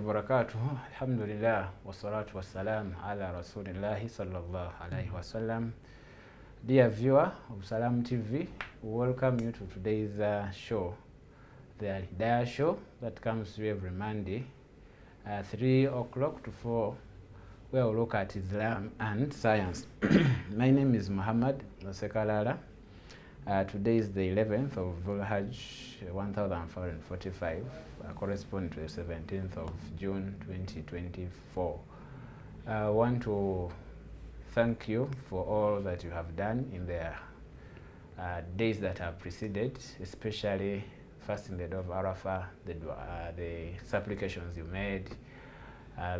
Barakatuh. Alhamdulillah wassalatu wassalam ala rasulillahi sallallahu alaihi wasallam. Dear viewer of Salam TV, we welcome you to today's show, the Alhidaayah show that comes to you every Monday, 3 o'clock to 4, where we look at Islam and science. My name is Muhammad Nosekalala. Today is the 11th of Hajj 1445, corresponding to the 17th of June 2024. I want to thank you for all that you have done in the days that have preceded, especially fasting the day of Arafah, the supplications you made,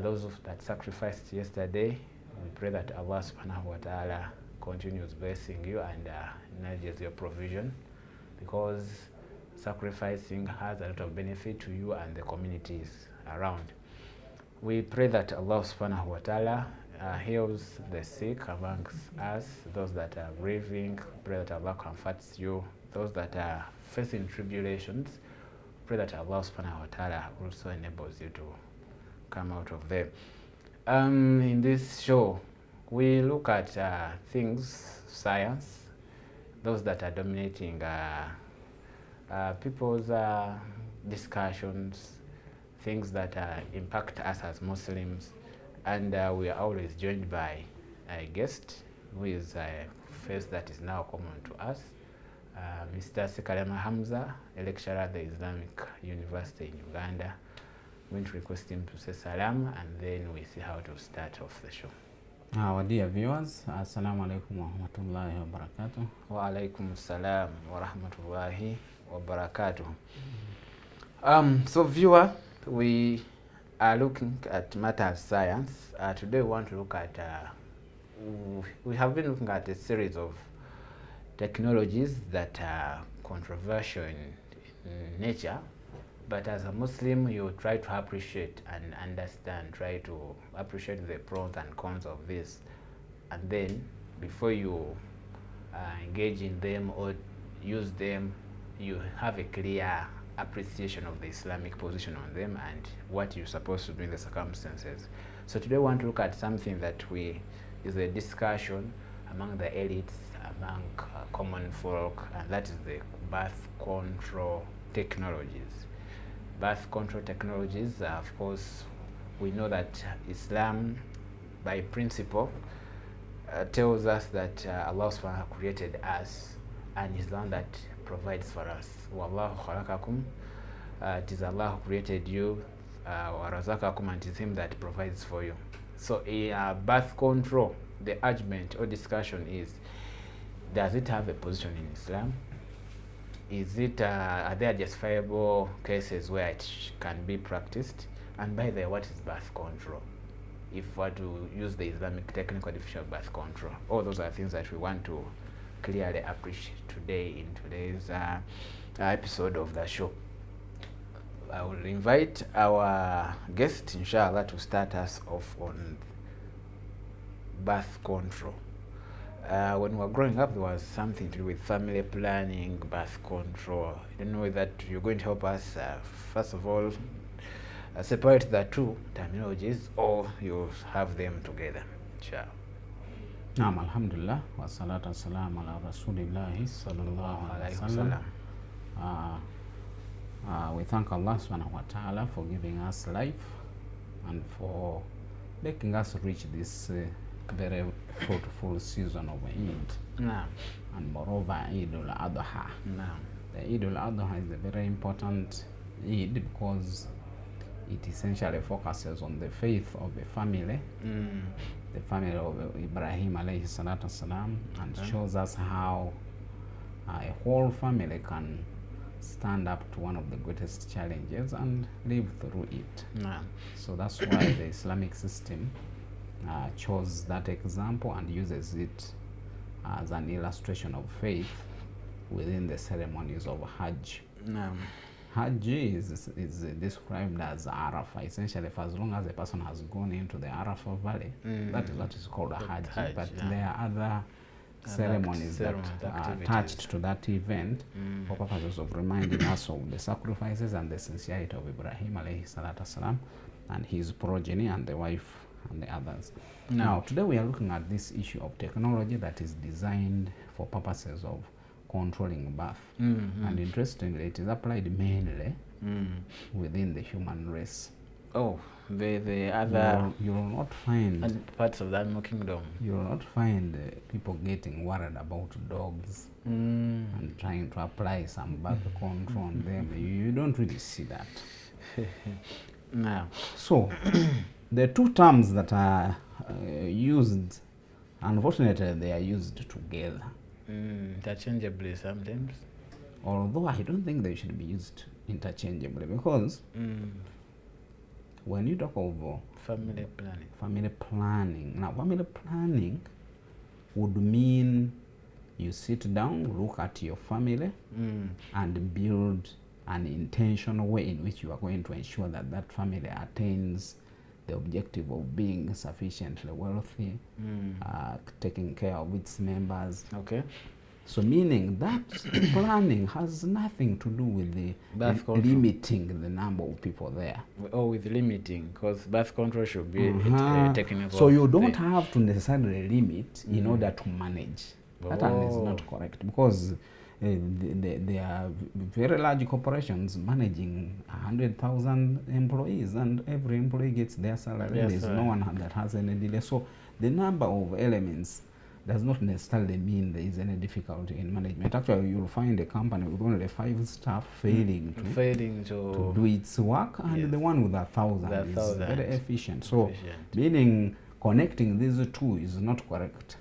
those that sacrificed yesterday. We pray that Allah subhanahu wa ta'ala continues blessing you and enlarges your provision, because sacrificing has a lot of benefit to you and the communities around. We pray that Allah subhanahu wa ta'ala heals the sick amongst us, those that are grieving. Pray that Allah comforts you. Those that are facing tribulations, pray that Allah subhanahu wa ta'ala also enables you to come out of them. In this show, we look at things, science, those that are dominating people's discussions, things that impact us as Muslims, and we are always joined by a guest who is a face that is now common to us, Mr. Sekalema Hamza, a lecturer at the Islamic University in Uganda. I'm going to request him to say salam, and then we see how to start off the show. Our dear viewers, assalamu alaikum wa rahmatullahi wa barakatuh. Wa alaikum salam wa rahmatullahi wa barakatuh. So viewer, we are looking at matters science. Today we want to look at, we have been looking at a series of technologies that are controversial in nature, but as a Muslim, you try to appreciate and understand, try to appreciate the pros and cons of this. And then, before you engage in them or use them, you have a clear appreciation of the Islamic position on them and what you're supposed to do in the circumstances. So today we want to look at something that is a discussion among the elites, among common folk, and that is the birth control technologies. Birth control technologies, of course, we know that Islam, by principle, tells us that Allah subhanahu wa ta'ala created us and is the one that provides for us. Wallahu khalaqakum, it is Allah who created you, wa razaqakum, and it is Him that provides for you. So birth control, the argument or discussion is, does it have a position in Islam? Is it, are there justifiable cases where it can be practiced? And by the way, what is birth control? If we were to use the Islamic technical definition of birth control, all those are things that we want to clearly appreciate today in today's episode of the show. I will invite our guest, inshallah, to start us off on birth control. When we were growing up, there was something to do with family planning, birth control. I don't know that you're going to help us, first of all, separate the two terminologies, or you have them together. Inshallah. Naam, alhamdulillah, wa salatu wa salam ala rasulillahi sallallahu alaihi wasallam. We thank Allah subhanahu wa ta'ala for giving us life and for making us reach this very fruitful season of Eid. No. And moreover, Eid al-Adha. No. The Eid al-Adha is a very important Eid because it essentially focuses on the faith of the family, the family of Ibrahim alayhi salatu wasalam, and shows us how a whole family can stand up to one of the greatest challenges and live through it. No. So that's why the Islamic system chose that example and uses it as an illustration of faith within the ceremonies of Hajj. No. Hajj is described as Arafah. Essentially, for as long as a person has gone into the Arafah valley, that is what is called a Hajj. But there are other ceremonies that are attached to that event for purposes of reminding us of the sacrifices and the sincerity of Ibrahim alayhi salatu wasalam and his progeny and the wife and the others. Now, today we are looking at this issue of technology that is designed for purposes of controlling birth. And interestingly, it is applied mainly within the human race. Oh, the other you will not find parts of the animal kingdom. You will not find people getting worried about dogs and trying to apply some birth control on them. You don't really see that. No. So, the two terms that are used, unfortunately, they are used together. Interchangeably sometimes. Although I don't think they should be used interchangeably, because when you talk of family planning, now family planning would mean you sit down, look at your family, and build an intentional way in which you are going to ensure that that family attains the objective of being sufficiently wealthy, taking care of its members. Okay. So meaning that planning has nothing to do with the limiting the number of people there. Oh, with limiting, because birth control should be technical. So you don't have to necessarily limit in order to manage. That one is not correct, because there are very large corporations managing 100,000 employees, and every employee gets their salary. Yes, there's no one that has any delay. So the number of elements does not necessarily mean there is any difficulty in management. Actually, you'll find a company with only 5 staff failing to do its work, and the one with 1,000 is very efficient. So meaning connecting these two is not correct.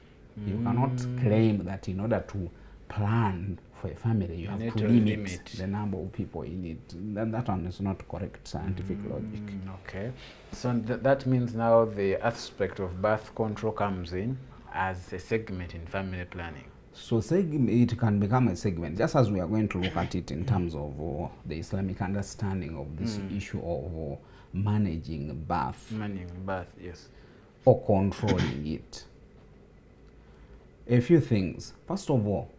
You cannot claim that in order to plan for a family you have to limit the number of people in it. That one is not correct scientific logic. Okay. So that means now the aspect of birth control comes in as a segment in family planning. So it can become a segment, just as we are going to look at it in terms of the Islamic understanding of this issue of managing birth. Managing birth, yes. Or controlling it. A few things. First of all,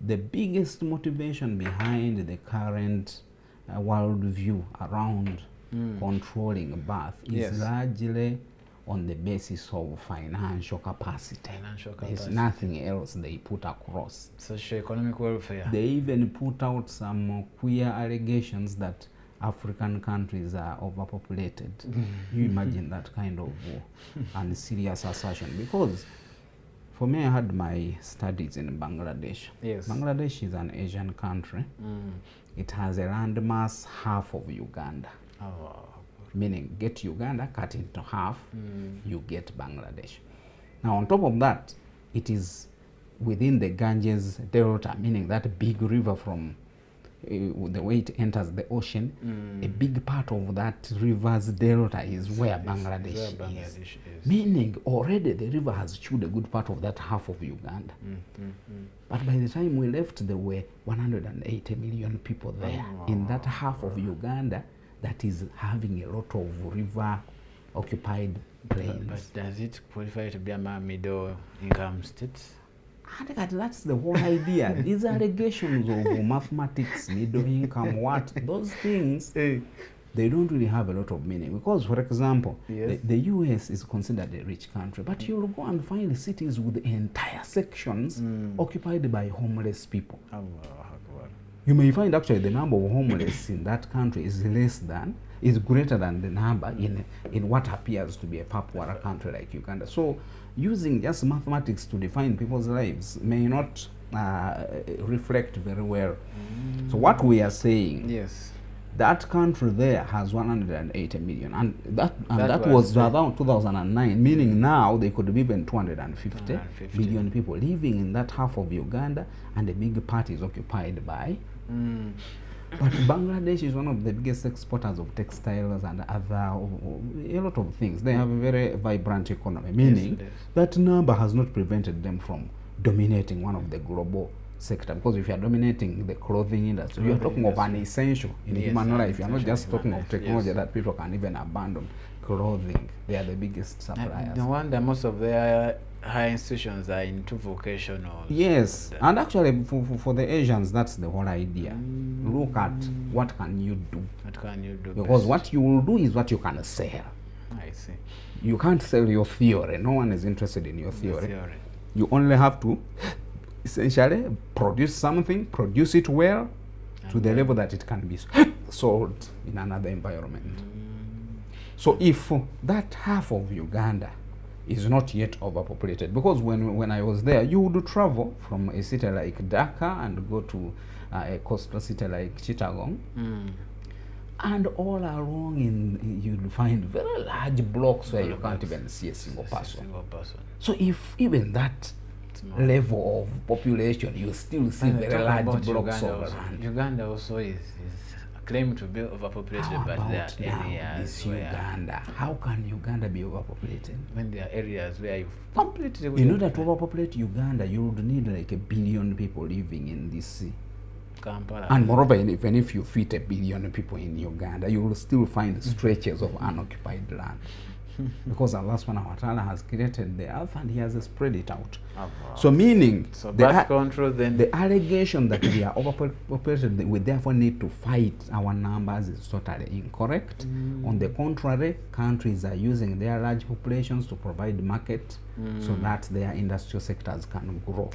the biggest motivation behind the current world view around controlling birth is largely on the basis of financial capacity. There's nothing else they put across. Socio-economic welfare. They even put out some queer allegations that African countries are overpopulated. You imagine that kind of unserious assertion. Because for me, I had my studies in Bangladesh. Yes. Bangladesh is an Asian country. It has a landmass half of Uganda. Meaning, get Uganda, cut into half, you get Bangladesh. Now, on top of that, it is within the Ganges Delta, meaning that big river from the way it enters the ocean, a big part of that river's delta is where Bangladesh is. Meaning, already the river has chewed a good part of that half of Uganda. But by the time we left, there were 180 million people there in that half of Uganda that is having a lot of river-occupied plains. But does it qualify to be a middle-income state? That's the whole idea. These allegations of mathematics, middle income, what, those things, they don't really have a lot of meaning. Because, for example, the US is considered a rich country, but you'll go and find cities with entire sections occupied by homeless people. You may find actually the number of homeless in that country is greater than the number in what appears to be a poorer country like Uganda. So using just mathematics to define people's lives may not reflect very well. So what we are saying, that country there has 180 million, and that was around 2009, meaning now they could be even 250 million people living in that half of Uganda, and a big part is occupied by. But Bangladesh is one of the biggest exporters of textiles and a lot of things. They have a very vibrant economy, meaning that number has not prevented them from dominating one of the global sector, because if you are dominating the clothing industry, you are talking of an essential in human life. You are not just talking of technology that people can even abandon. Clothing, they are the biggest suppliers. No wonder most of their higher institutions are into vocational. Yes, and actually for the Asians, that's the whole idea. Look at what can you do. What can you do? Because what you will do is what you can sell. I see. You can't sell your theory. No one is interested in your theory. You only have to essentially produce something, produce it well, to the level that it can be sold in another environment. So if that half of Uganda is not yet overpopulated, because when I was there, you would travel from a city like Dhaka and go to a coastal city like Chittagong, and all along you'll find very large blocks where you can't even see a single person. So if even that level of population, you still see very large blocks of land. Uganda also is claimed to be overpopulated, but there are areas where Uganda. How can Uganda be overpopulated? When there are areas where you completely... In order to overpopulate Uganda, you would need like 1 billion people living in this Kampala. And moreover, even if you fit 1 billion people in Uganda, you will still find stretches of unoccupied land. Because Allah subhanahu wa ta'ala has created the earth and he has spread it out. So meaning, birth control, then the allegation that we are overpopulated, we therefore need to fight our numbers, is totally incorrect. On the contrary, countries are using their large populations to provide market so that their industrial sectors can grow.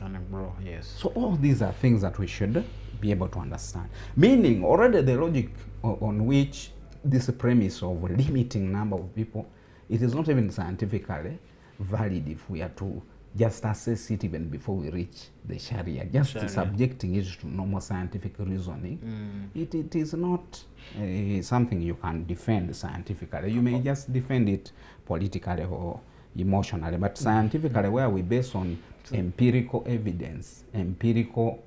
Yes. So all these are things that we should be able to understand. Meaning, already the logic on which this premise of limiting number of people, it is not even scientifically valid if we are to just assess it even before we reach the Sharia. Just subjecting it to normal scientific reasoning, it is not something you can defend scientifically. You may just defend it politically or emotionally, but scientifically, where we base on empirical evidence, empirical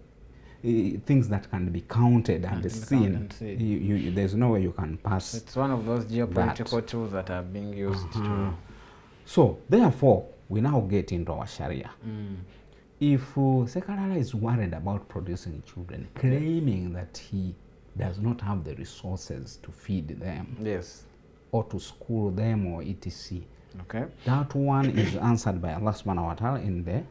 things that can be counted and seen, there's no way you can pass. It's one of those geopolitical tools that are being used to... So therefore, we now get into our Sharia. If Sekarala is worried about producing children, claiming that he does not have the resources to feed them, yes, or to school them, or etc., okay, that one is answered by Allah subhanahu wa ta'ala in the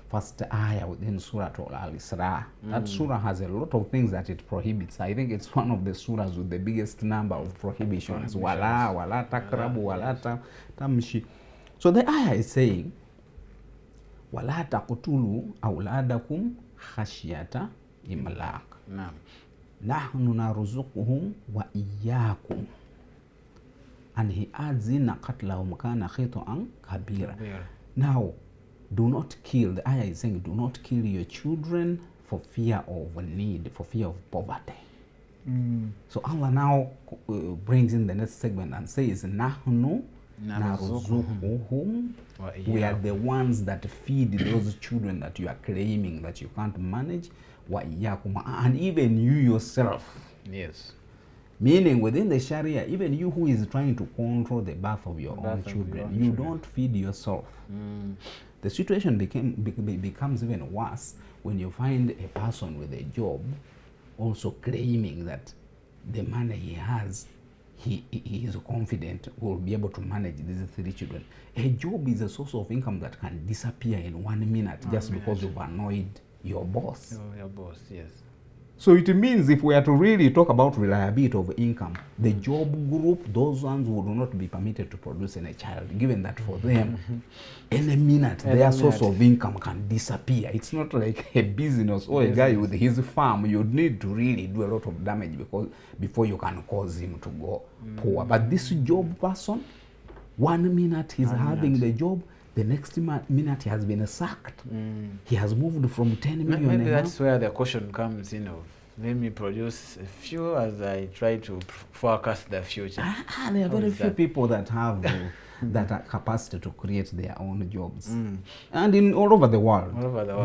first ayah within Surah Al-Isra. That surah has a lot of things that it prohibits. I think it's one of the surahs with the biggest number of prohibitions. Wala takrabu, wala tamshi. So the ayah is saying, wala taqtulu awladakum khashyata imlaq. Nahnu narzuquhum wa iyyakum. And he adds in qatlahum kana khita'an kabira. Now, do not kill, the ayah is saying, do not kill your children for fear of need, for fear of poverty. So Allah now brings in the next segment and says, Nahnu narzuquhum. We are the ones that feed those children that you are claiming that you can't manage. Wa iyyakum, and even you yourself. Yes. Meaning within the Sharia, even you who is trying to control the birth of your own children, you don't feed yourself. The situation becomes even worse when you find a person with a job also claiming that the money he has, he is confident will be able to manage these 3 children. A job is a source of income that can disappear in 1 minute just because you've annoyed your boss. Your boss, yes. So it means if we are to really talk about reliability of income, the job group, those ones would not be permitted to produce any child, given that for them, any minute, their source of income can disappear. It's not like a business or a guy with his farm. You'd need to really do a lot of damage before you can cause him to go poor. But this job person, 1 minute he's having the job, the next minute he has been sacked. He has moved from 10 million. Maybe that's where the caution comes in of, let me produce a few as I try to forecast the future. There are very few people that have that capacity to create their own jobs. And in all over the world,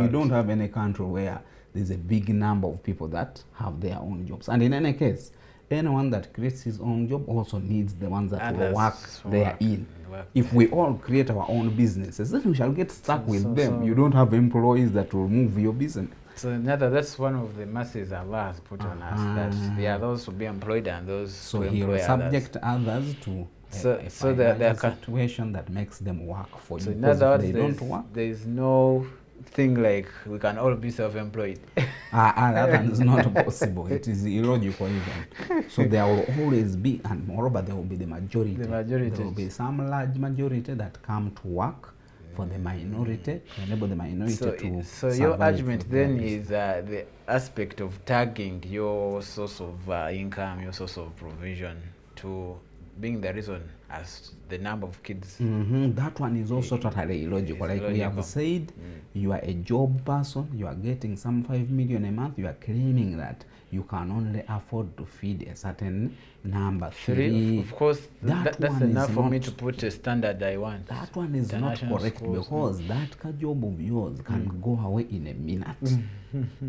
we don't have any country where there's a big number of people that have their own jobs. And in any case, anyone that creates his own job also needs the ones that will work therein. Work. If we all create our own businesses, then we shall get stuck with them. You don't have employees that will move your business. So that's one of the mercies Allah has put on us, that there are those to be employed and those to He employ will subject others to a situation that makes them work for you. So in other words, they don't work, there is no thing like we can all be self-employed. That is not possible. It is illogical even. So there will always be, and moreover there will be the majority. There will be some large majority that come to work for the minority, to enable the minority to So your argument then is the aspect of tagging your source of income, your source of provision, to being the reason as the number of kids. That one is also totally illogical. Like we have said, you are a job person, you are getting some 5 million a month, you are claiming that you can only afford to feed a certain number. 3. Of course, that's enough for me to put a standard I want. That one is not correct schools, because that job of yours can go away in a minute.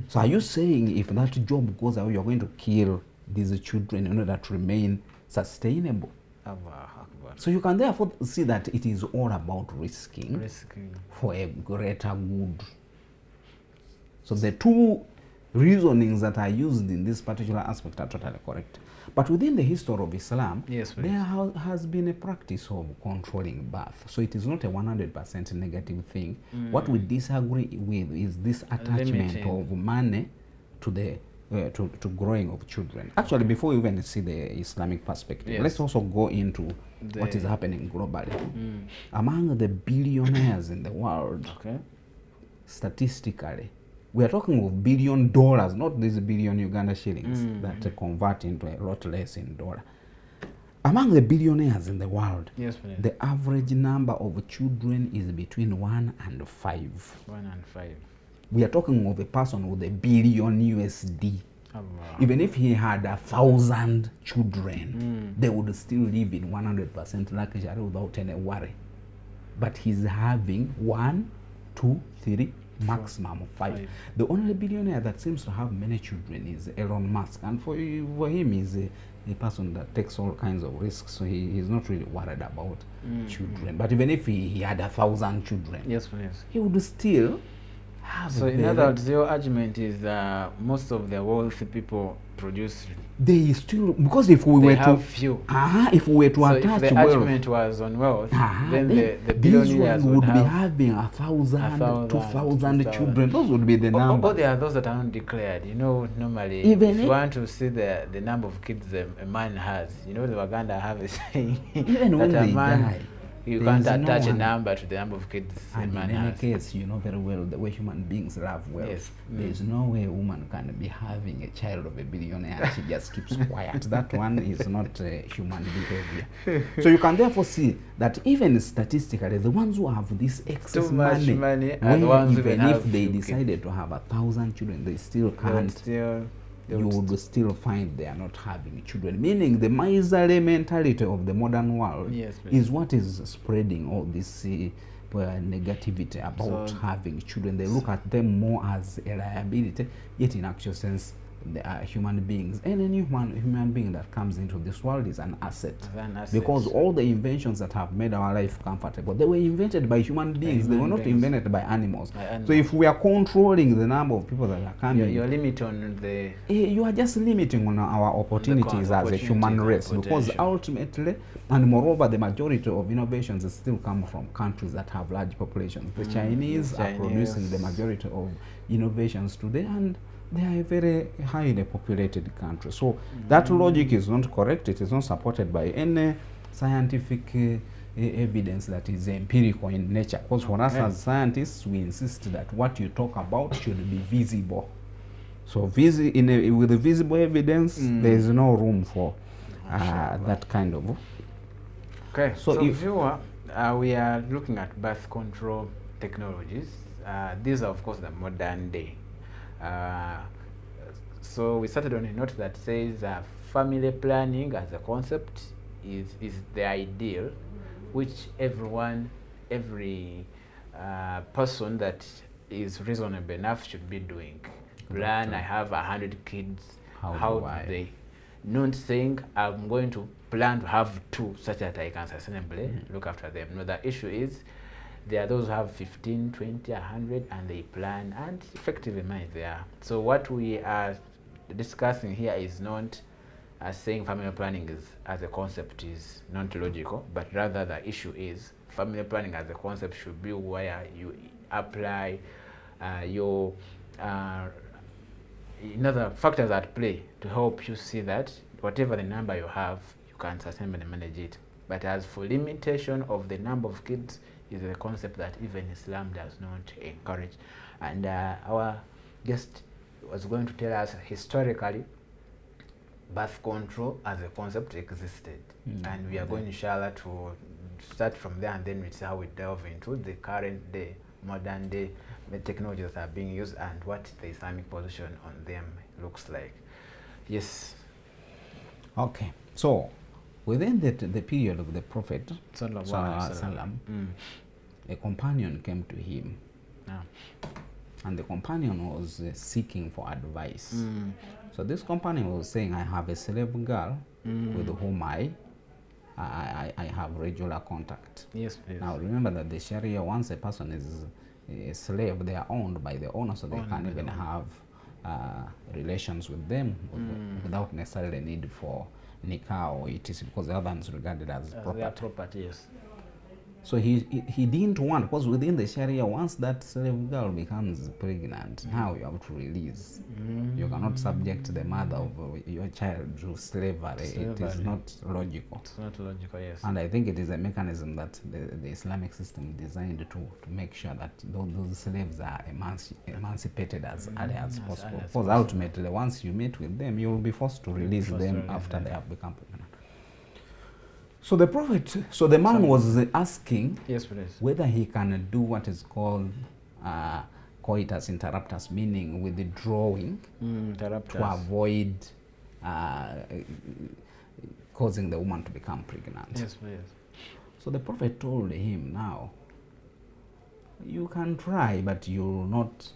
So are you saying if that job goes away, you're going to kill these children in order to remain sustainable? So you can therefore see that it is all about risking for a greater good. So the two reasonings that are used in this particular aspect are totally correct. But within the history of Islam, there has been a practice of controlling birth. So it is not a 100% negative thing. What we disagree with is this attachment of money to the to growing of children. Actually, before we even see the Islamic perspective, let's also go into what is happening globally. Among the billionaires in the world, statistically, we are talking of $1 billion, not these billion Uganda shillings that convert into a lot less in dollar. Among the billionaires in the world, the average number of children is between 1 and 5. 1 and 5. We are talking of a person with $1 billion USD. Even if he had 1,000 children, they would still live in 100% luxury without any worry. But he's having 1, 2, 3, maximum 5. The only billionaire that seems to have many children is Elon Musk, and for him is a person that takes all kinds of risks, so he's not really worried about children. But even if he had 1,000 children, he would still have. So in other words, your argument is most of the wealthy people produce. They still, because if we were to few. If we were to attach if the wealth, argument was on wealth, then the billionaires would be having 1,000, 2,000 children. Those would be the numbers. Or there are those that are undeclared. You know, normally, if you want to see the number of kids a man has, you know, the Waganda have a saying even when they die, you can't attach a number to the number of kids a man in any has. case, you know very well the way human beings love wealth. There is no way a woman can be having a child of a billionaire and she just keeps quiet. That one is not human behavior. So you can therefore see that even statistically, the ones who have this excess money are the ones even if they decided to have 1,000 children, they still can't. You would still find they are not having children, meaning the miserly mentality of the modern world is what is spreading all this negativity about having children. They look at them more as a liability, yet in actual sense they are human beings. Any human being that comes into this world is an asset. Because all the inventions that have made our life comfortable, they were invented by human beings. They were not invented by animals. So if we are controlling the number of people that are coming, you're limiting on the... you are just limiting on our opportunities as a human race, because ultimately, and moreover, the majority of innovations still come from countries that have large populations. The Chinese are producing the majority of innovations today, and they are a very highly populated country. So that logic is not correct. It is not supported by any scientific evidence that is empirical in nature. Because for us as scientists, we insist that what you talk about should be visible. So with the visible evidence, there is no room for that kind of. Okay, so viewer, we are looking at birth control technologies. These are, of course, the modern day. So we started on a note that says family planning as a concept is the ideal, which every person that is reasonable enough should be doing. Plan, I have 100 kids. How do they? not saying I'm going to plan to have 2 such that I can sustainably look after them. No, the issue is there are those who have 15, 20, 100, and they plan, and effectively money there. So what we are discussing here is not as saying family planning is as a concept is not logical, but rather the issue is family planning as a concept should be where you apply your other factors at play to help you see that whatever the number you have, you can sustainably manage it. But as for limitation of the number of kids is a concept that even Islam does not encourage. And our guest was going to tell us historically birth control as a concept existed. And we are going, inshallah, to start from there, and then we see how we delve into the current day, modern day technologies that are being used and what the Islamic position on them looks like. Yes. Okay. So, within the period of the Prophet, Sallallahu a companion came to him. Yeah. And the companion was seeking for advice. So this companion was saying, I have a slave girl with whom I have regular contact. Yes, please. Now remember that the Sharia, once a person is a slave, they are owned by the owner, so they can't even have relations with them without necessarily need for nikah or etc., because the other one is regarded as property. Their property, yes. So he didn't want, because within the Sharia, once that slave girl becomes pregnant, now you have to release. You cannot subject the mother of your child to slavery. It is not logical. It's not logical, yes. And I think it is a mechanism that the Islamic system designed to make sure that those slaves are emancipated as early as possible. Because ultimately, once you meet with them, you will be forced to release them after they have become pregnant. So the Prophet, so the man was asking whether he can do what is called coitus interruptus, meaning withdrawing to avoid causing the woman to become pregnant. Yes, please. So the Prophet told him, now, you can try, but you will not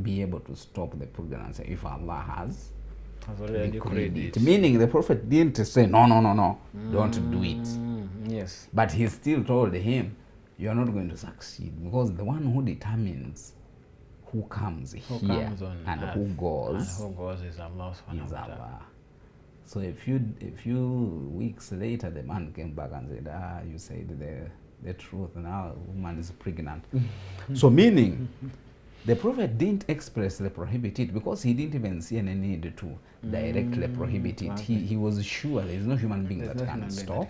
be able to stop the pregnancy if Allah has already decreed it. Meaning the Prophet didn't say, no, don't do it. Yes. But he still told him, you are not going to succeed, because the one who determines who comes here and who goes is Allah. So a few weeks later, the man came back and said, you said the truth, now the woman is pregnant. So meaning, the Prophet didn't expressly prohibit it, because he didn't even see any need to directly prohibit it. He was sure there is no human being that can stop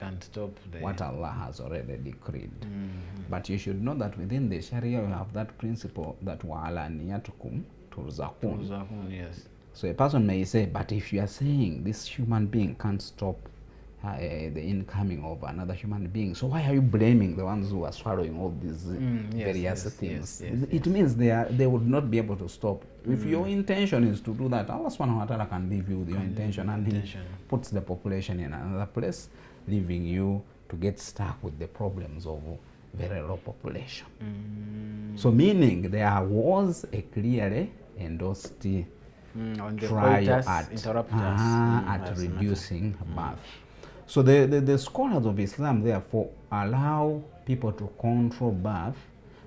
what Allah has already decreed. But you should know that within the Sharia, you have that principle that wa'ala niyatukum turzaqun. Yes. So a person may say, but if you are saying this human being can't stop the incoming of another human being, so why are you blaming the ones who are swallowing all these various things? It means they would not be able to stop. If your intention is to do that, Allah subhanahu wa ta'ala can leave you with your intention, and He puts the population in another place, leaving you to get stuck with the problems of very low population. So meaning there was a clearly endorsed trial at reducing birth. So the scholars of Islam therefore allow people to control birth,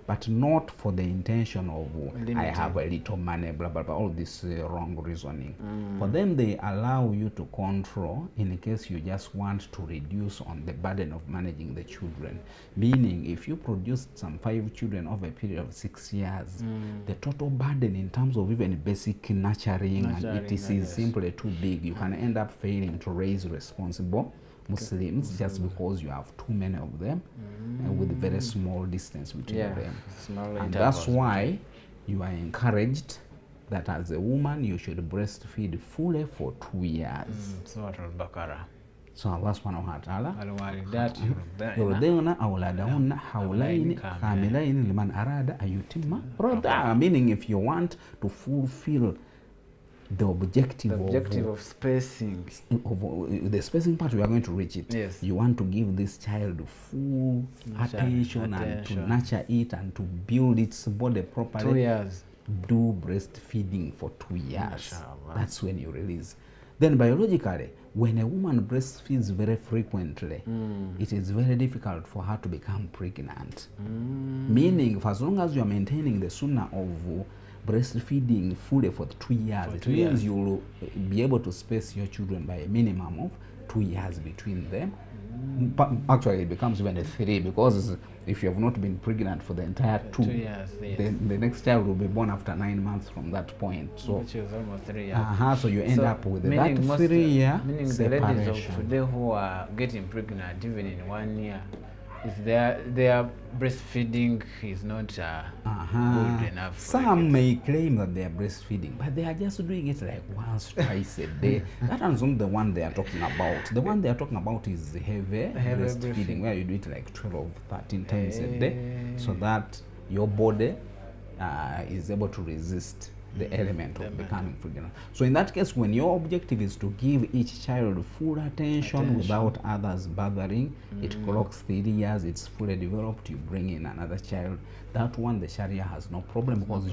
but not for the intention of I have a little money, blah blah blah, all this wrong reasoning. For them, they allow you to control in case you just want to reduce on the burden of managing the children. Meaning, if you produced some 5 children over a period of 6 years, the total burden in terms of even basic nurturing and etc. is simply too big. You can end up failing to raise responsible Muslims just because you have too many of them and with very small distance between them. And that's why you are encouraged that as a woman you should breastfeed fully for 2 years. So Allah subhanahu wa ta'ala yurdina awladahunna hawlaini kamilaini liman arada ayutimma rada'a, meaning if you want to fulfill the objective of spacing, the spacing part, we are going to reach it. Yes. You want to give this child full attention and to nurture it and to build its body properly. 2 years. Do breastfeeding for 2 years. Mashallah. That's when you release. Then biologically, when a woman breastfeeds very frequently, it is very difficult for her to become pregnant. Meaning, for as long as you are maintaining the sunnah of breastfeeding fully for 2 years, it means you will be able to space your children by a minimum of 2 years between them. Actually, it becomes even a 3, because if you have not been pregnant for the entire 2 years, then the next child will be born after 9 months from that point. So, which is almost 3 years. So you end up with that 3 year meaning separation. The ladies of today who are getting pregnant even in 1 year, is their breastfeeding is not good enough. Some may claim that they are breastfeeding, but they are just doing it like once, twice a day. That is not the one they are talking about. The one they are talking about is heavy breastfeeding, where you do it like 12, 13 times a day, so that your body is able to resist the element of becoming pregnant. So in that case, when your objective is to give each child full attention without others bothering, it clocks 3 years, it's fully developed, you bring in another child. That one, the Sharia has no problem, because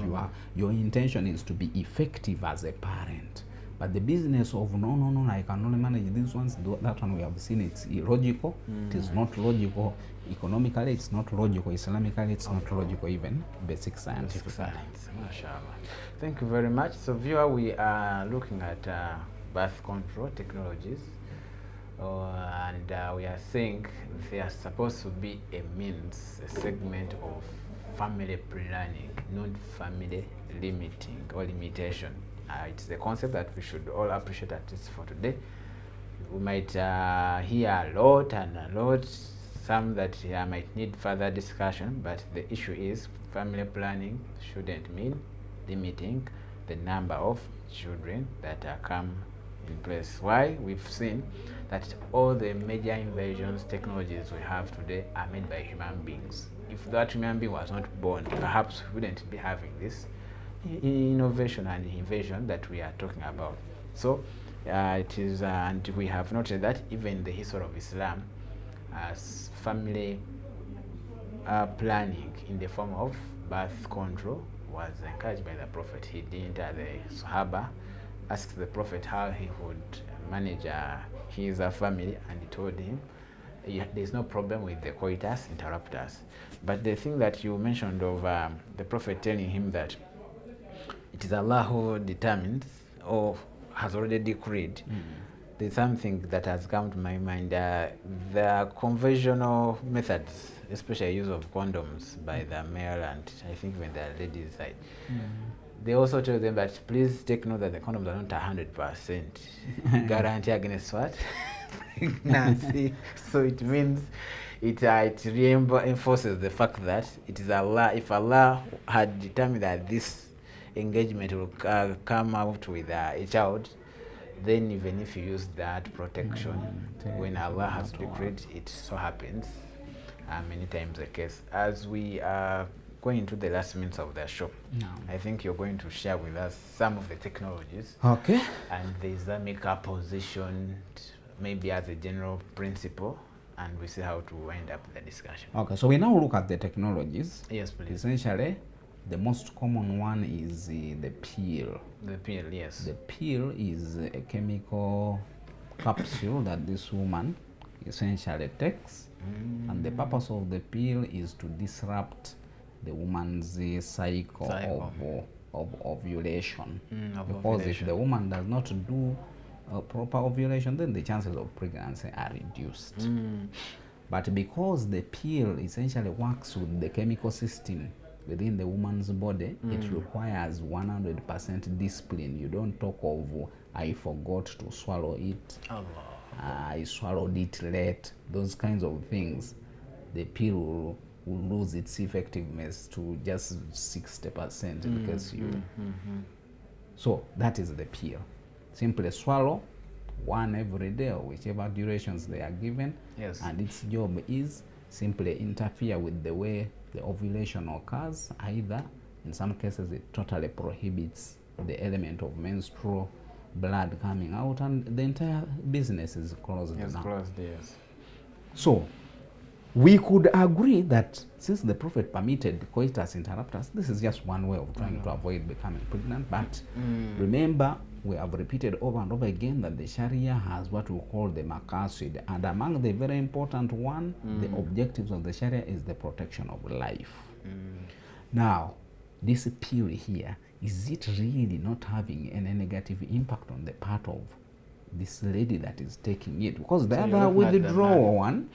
your intention is to be effective as a parent. But the business of no, I can only manage these ones, that one we have seen, it's illogical. It is not logical. Economically, it's not logical. Islamically, it's not logical, even basic scientific science. MashaAllah. Thank you very much. So, viewer, we are looking at birth control technologies, and we are saying they are supposed to be a means, a segment of family planning, not family limiting or limitation. It's the concept that we should all appreciate, at least for today. We might hear a lot, some that might need further discussion, but the issue is family planning shouldn't mean limiting the number of children that come in place. Why? We've seen that all the major inventions, technologies we have today are made by human beings. If that human being was not born, perhaps we wouldn't be having this innovation and invention that we are talking about. So it is, and we have noted that even the history of Islam, as family planning in the form of birth control was encouraged by the Prophet. He didn't, the Sahaba asked the Prophet how he would manage his family, and he told him there's no problem with the coitus interruptus. But the thing that you mentioned of the Prophet telling him that it is Allah who determines or has already decreed, there's something that has come to my mind. The conventional methods, especially use of condoms by the male and I think even the ladies side, they also tell them that please take note that the condoms are not 100% guarantee against what? Pregnancy. So it means it reinforces the fact that it is Allah. If Allah had determined that this engagement will come out with a child, then even if you use that protection, when Allah has decreed, it so happens many times the case. As we are going into the last minutes of the show, I think you're going to share with us some of the technologies and the Islamic position, maybe as a general principle, and we see how to wind up the discussion. Okay, so we now look at the technologies. Yes, please. Essentially, the most common one is the pill. The pill, yes. The pill is a chemical capsule that this woman essentially takes, and the purpose of the pill is to disrupt the woman's cycle. Of ovulation. Because if the woman does not do proper ovulation, then the chances of pregnancy are reduced. But because the pill essentially works with the chemical system within the woman's body, it requires 100% discipline. You don't talk of I forgot to swallow it, I swallowed it late, those kinds of things. The pill will lose its effectiveness to just 60% in case you. So that is the pill. Simply swallow one every day, or whichever durations they are given, and its job is simply interfere with the way the ovulation occurs. Either in some cases it totally prohibits the element of menstrual blood coming out, and the entire business is closed. So we could agree that since the Prophet permitted coitus interruptus, this is just one way of trying to avoid becoming pregnant. But remember, we have repeated over and over again that the Sharia has what we call the maqasid, and among the very important one, the objectives of the Sharia is the protection of life. Now, this pill here, is it really not having any negative impact on the part of this lady that is taking it? Because the So other withdrawal one,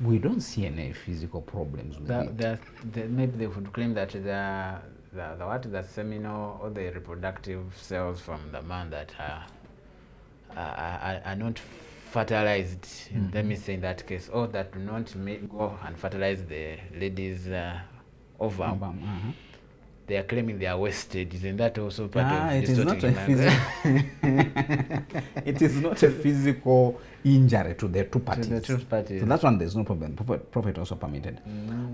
we don't see any physical problems with it. Maybe they would claim that the seminal or the reproductive cells from the man that are not fertilized, let me say in that case, or that do not go and fertilize the lady's ovum. They are claiming they are wasted. Isn't that also part of it is not a it is not a physical injury to the two parties. So that's one, there's no problem. Prophet also permitted.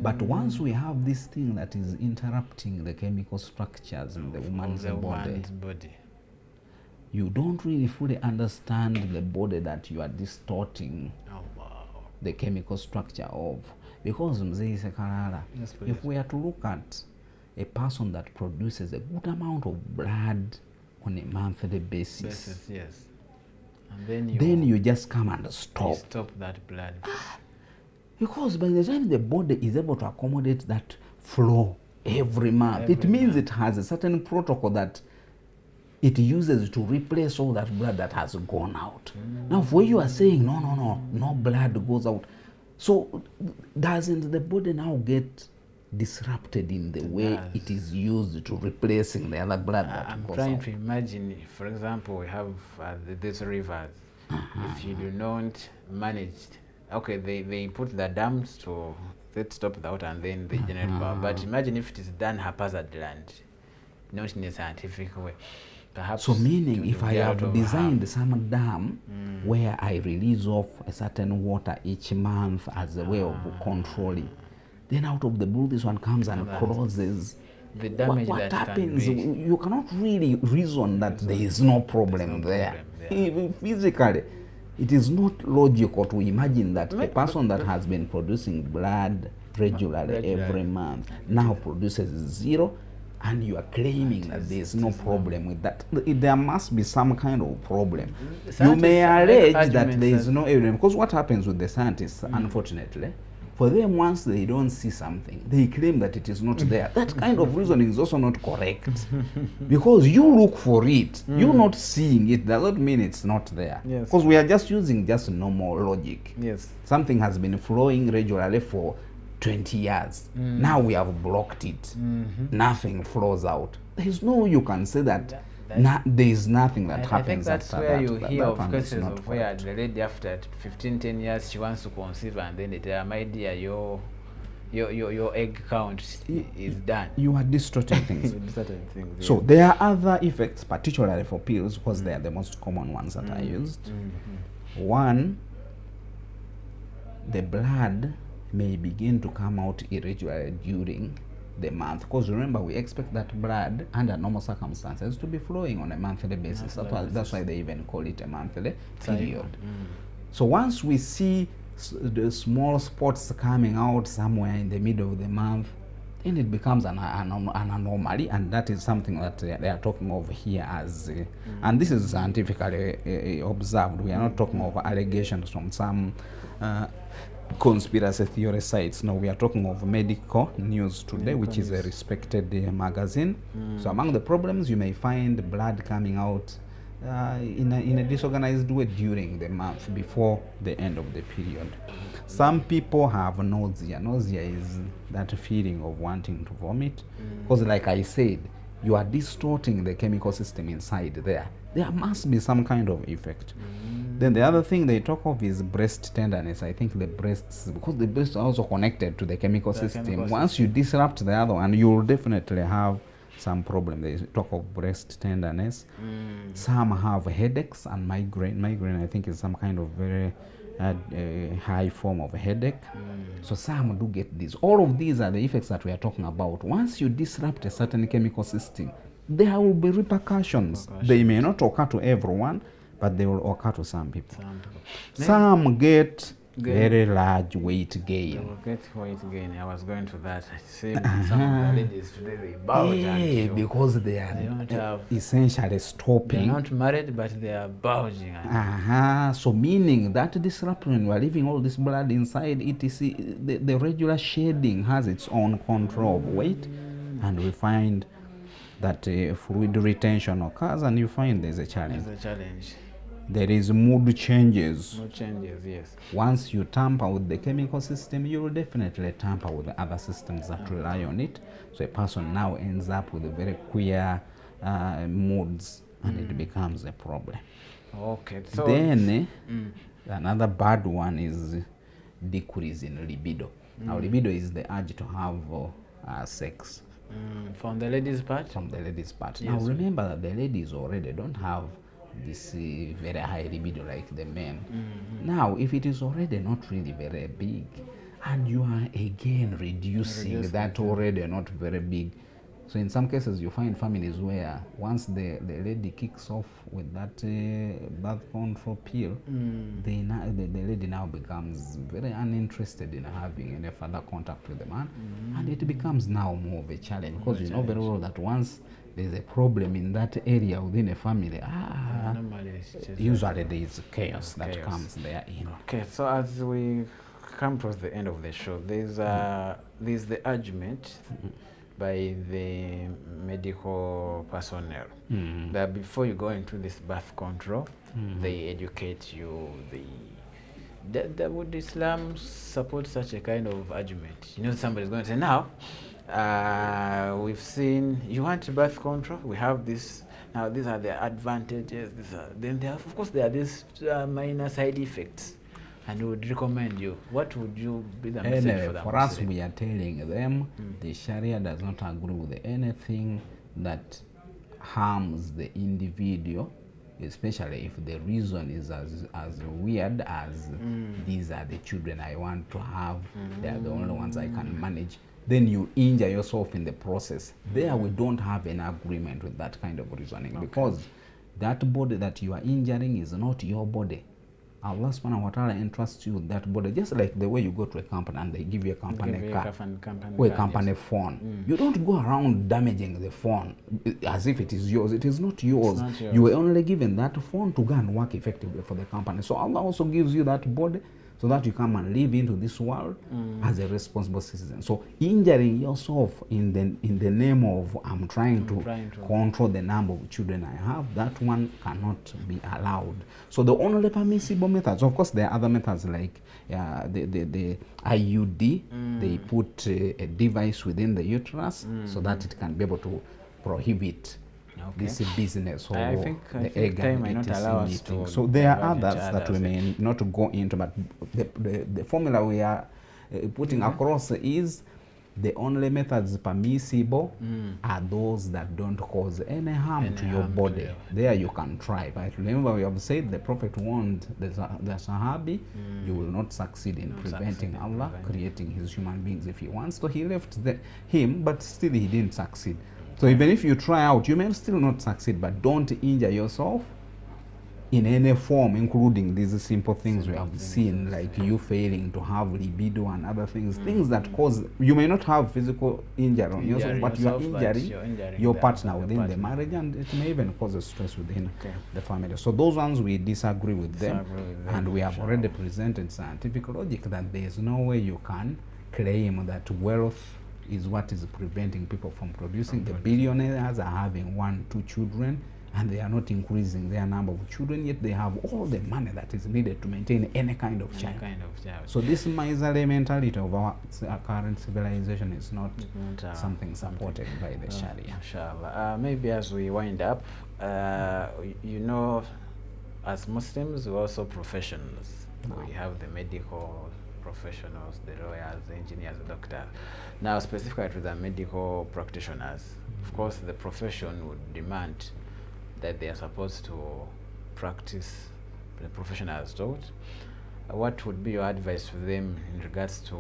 But once we have this thing that is interrupting the chemical structures in the woman's body, you don't really fully understand the body that you are distorting the chemical structure of. Because Mzee Sekarara, if we are to look at a person that produces a good amount of blood on a monthly basis, yes, and then you just come and stop that blood. Because by the time the body is able to accommodate that flow every month, it means it has a certain protocol that it uses to replace all that blood that has gone out. Now, for you are saying no blood goes out. So doesn't the body now get disrupted in the way it is used to replacing the other blood that I'm goes trying out? to imagine, for example, we have these rivers. If you do not manage, okay, they put the dams to stop the water and then they generate power. But imagine if it is done haphazardly and not in a scientific way. Perhaps so meaning if I have designed some dam where I release off a certain water each month as a way of controlling, then out of the blue this one comes and closes. The damage what that happens? can be, you cannot really reason that there is no problem there. Even physically, it is not logical to imagine that a person that has been producing blood regularly every month now produces zero, and you are claiming that there is no problem with that. There must be some kind of problem. You may allege that there is no evidence, because what happens with the scientists, unfortunately, for them, once they don't see something, they claim that it is not there. That kind of reasoning is also not correct. Because you look for it, you're not seeing it, does not mean it's not there. Because we are just using just normal logic. Something has been flowing regularly for 20 years. Now we have blocked it. Nothing flows out. There is no, you can say that there is nothing that happens. I think that's where you hear of cases of where correct. the lady after 15-10 years she wants to conceive and then they tell my dear, your egg count is done. You are distorting things. So there are other effects, particularly for pills, because they are the most common ones that are used. One, the blood may begin to come out irregularly during the month, because remember, we expect that blood under normal circumstances to be flowing on a monthly basis. That's why they even call it a monthly period. So once we see the small spots coming out somewhere in the middle of the month, then it becomes an anomaly, and that is something that they are talking of here as and this is scientifically observed. We are not talking of allegations from some conspiracy theory sites. No, we are talking of Medical News Today, which is a respected magazine. So among the problems, you may find blood coming out in a disorganized way during the month before the end of the period. Some people have nausea. Nausea is that feeling of wanting to vomit, because like I said, you are distorting the chemical system inside there. There must be some kind of effect. Then the other thing they talk of is breast tenderness. I think the breasts, because the breasts are also connected to the chemical system. Once you disrupt the other one, you will definitely have some problem. They talk of breast tenderness. Some have headaches and migraine. Migraine, I think, is some kind of very high form of headache. So some do get this. All of these are the effects that we are talking about. Once you disrupt a certain chemical system, there will be repercussions. They may not occur to everyone, but they will occur to some people. Some get very large weight gain. They will get weight gain. I was going to that. I see some of the ladies today, they bulge. Yeah, because they don't have, essentially stopping. They're not married, but they are bulging. So meaning that disruption, we are leaving all this blood inside, the regular shedding has its own control of weight, and we find that fluid retention occurs, and you find there's a challenge. There's a challenge. There is mood changes. Mood changes, yes. Once you tamper with the chemical system, you will definitely tamper with the other systems that rely on it. So a person now ends up with a very queer moods, and it becomes a problem. Okay. So then another bad one is decrease in libido. Now libido is the urge to have sex. From the ladies' part? From the ladies' part. Yes. Now remember that the ladies already don't have this very high libido like the men. Now if it is already not really very big, and you are again reducing that already not very big, so in some cases you find families where once the lady kicks off with that birth control pill, the lady now becomes very uninterested in having any further contact with the man, and it becomes now more of a challenge, because you know very well that once there's a problem in that area within a family, usually there is chaos that comes there in. Okay, so as we come towards the end of the show, there's the argument by the medical personnel that before you go into this birth control, they educate you. Would Islam support such a kind of argument? You know, somebody's going to say, now, we've seen, you want birth control, we have this, now these are the advantages, then there are, of course there are these minor side effects, and we would recommend you. What would you be the message for them? For us, we are telling them the Sharia does not agree with anything that harms the individual, especially if the reason is as weird as these are the children I want to have, they are the only ones I can manage. Then you injure yourself in the process. There we don't have an agreement with that kind of reasoning, because that body that you are injuring is not your body. Allah subhanahu wa ta'ala entrusts you with that body, just like the way you go to a company and they give you a company car or a company phone. You don't go around damaging the phone as if it is yours. It is not yours. You were only given that phone to go and work effectively for the company. So Allah also gives you that body so that you come and live into this world as a responsible citizen. So injuring yourself in the name of I'm trying to control the number of children I have, that one cannot be allowed. So the only permissible methods, of course there are other methods like the IUD, they put a device within the uterus so that it can be able to prohibit this business or I think the egg time may not allow us to. So there are others that we may not go into, but the formula we are putting across is the only methods permissible are those that don't cause any harm to your body. There you can try. But remember, we have said the Prophet warned the Sahabi, you will not succeed in preventing Allah creating his human beings if he wants. So he left him, but still he didn't succeed. So even if you try out, you may still not succeed, but don't injure yourself in any form, including these simple things we have seen, like you failing to have libido and other things, things that cause, you may not have physical injury on yourself, but you are injuring your partner within the marriage, and it may even cause a stress within the family. So those ones we disagree with them, and we have already presented scientific logic that there is no way you can claim that wealth is what is preventing people from producing. The billionaires are having 1, 2 children, and they are not increasing their number of children, yet they have all the money that is needed to maintain any kind of child. So this miserly mentality of our current civilization is not something supported by the Sharia. Inshallah. Maybe as we wind up, you know, as Muslims, we're also professionals. We have the medical professionals, the lawyers, the engineers, the doctors. Now, specifically to the medical practitioners, of course, the profession would demand that they are supposed to practice the profession as taught. What would be your advice to them in regards to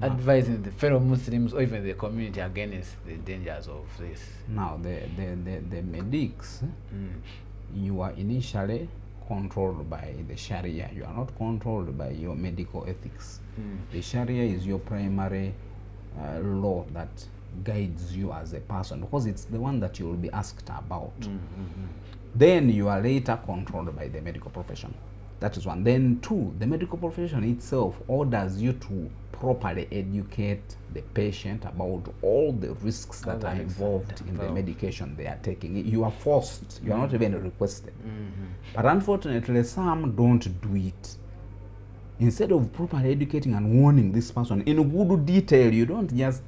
advising the fellow Muslims or even the community against the dangers of this? Now, the medics, you are initially controlled by the Sharia. You are not controlled by your medical ethics. The Sharia is your primary law that guides you as a person, because it's the one that you will be asked about. Then you are later controlled by the medical profession. That is one. Then two, the medical profession itself orders you to properly educate the patient about all the risks that are involved in the medication they are taking. You are forced, you are not even requested. But unfortunately, some don't do it. Instead of properly educating and warning this person in good detail, you don't just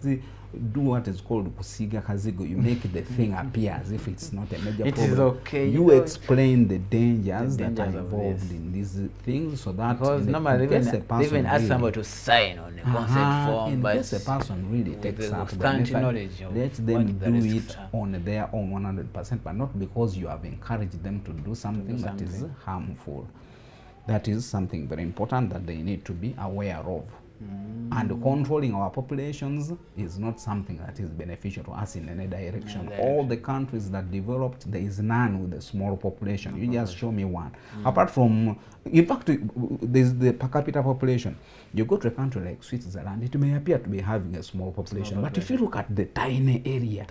do what is called kusiga kazigo. You make the thing appear as if it's not a major problem. It is okay. You explain the dangers that are involved in these things, so that because normally even ask somebody to sign on a consent form, in but case a person really takes up the knowledge method, let them do it on their own 100%, but not because you have encouraged them to do something that is harmful. That is something very important that they need to be aware of. And controlling our populations is not something that is beneficial to us in any direction. All the countries that developed, there is none with a small population. You just show me one. Apart from, in fact, there's the per capita population. You go to a country like Switzerland, it may appear to be having a small population, but if you look at the tiny area,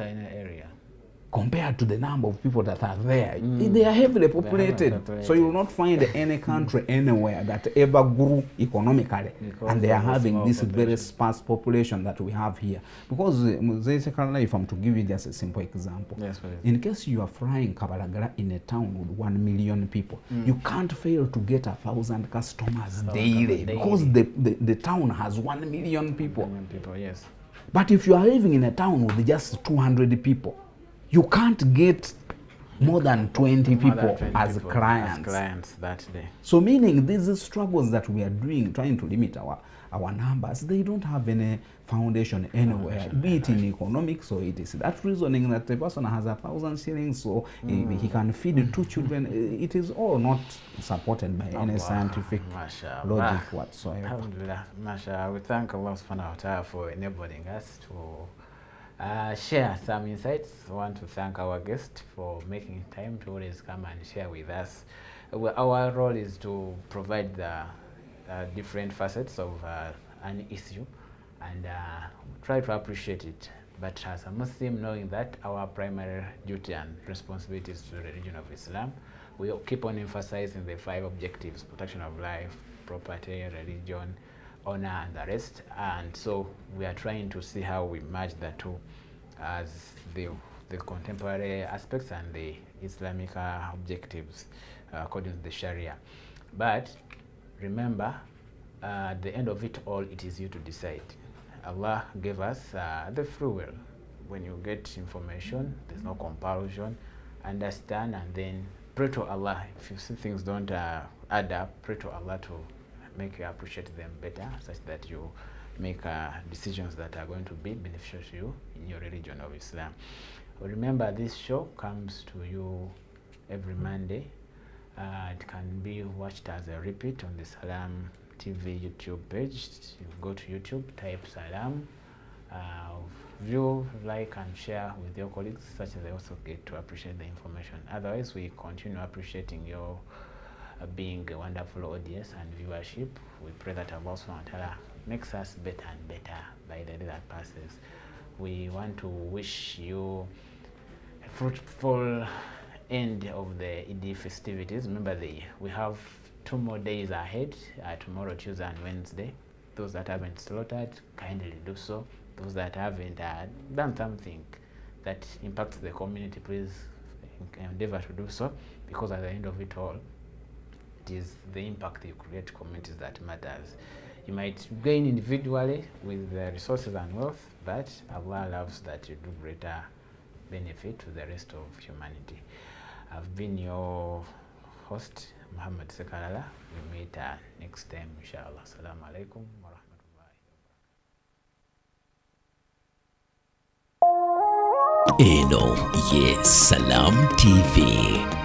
compared to the number of people that are there, they are heavily populated. So you will not find any country anywhere that ever grew economically, and they are having this very sparse population that we have here. Because if I'm to give you just a simple example, in case you are flying Kabalagala in a town with 1 million people, you can't fail to get 1,000 customers daily, because the town has 1 million people. But if you are living in a town with just 200 people, you can't get more than 20 people as clients that day. So meaning these struggles that we are doing, trying to limit our numbers, they don't have any foundation anywhere, be it in economics, or it is that reasoning that the person has 1,000 shillings so he can feed 2 children. It is all not supported by any scientific logic whatsoever. Alhamdulillah, mashallah. We thank Allah subhanahu wa ta'ala for enabling us to share some insights. I want to thank our guest for making time to always come and share with us. Our role is to provide the different facets of an issue and try to appreciate it. But as a Muslim, knowing that our primary duty and responsibility is to the religion of Islam, we keep on emphasizing the 5 objectives: protection of life, property, religion, honor, and the rest. And so we are trying to see how we merge the two as the contemporary aspects and the Islamic objectives according to the Sharia. But remember, at the end of it all, it is you to decide. Allah gave us the free will. When you get information, there's no compulsion. Understand and then pray to Allah. If you see things don't add up, pray to Allah to make you appreciate them better, such that you make decisions that are going to be beneficial to you in your religion of Islam. Remember, this show comes to you every Monday. It can be watched as a repeat on the Salam TV YouTube page. You go to YouTube, type Salam, view, like, and share with your colleagues, such as they also get to appreciate the information. Otherwise, we continue appreciating your being a wonderful audience and viewership. We pray that Allah subhanahu wa ta'ala makes us better and better by the day that passes. We want to wish you a fruitful end of the Eid festivities. Remember, we have 2 more days ahead, tomorrow, Tuesday and Wednesday. Those that haven't slaughtered, kindly do so. Those that haven't done something that impacts the community, please endeavor to do so, because at the end of it all, it is the impact you create communities that matters. You might gain individually with the resources and wealth, but Allah loves that you do greater benefit to the rest of humanity. I've been your host, Muhammad Sekalala. We meet next time, inshallah. Assalamu alaikum wa rahmatullahi. Eno ye Salam TV.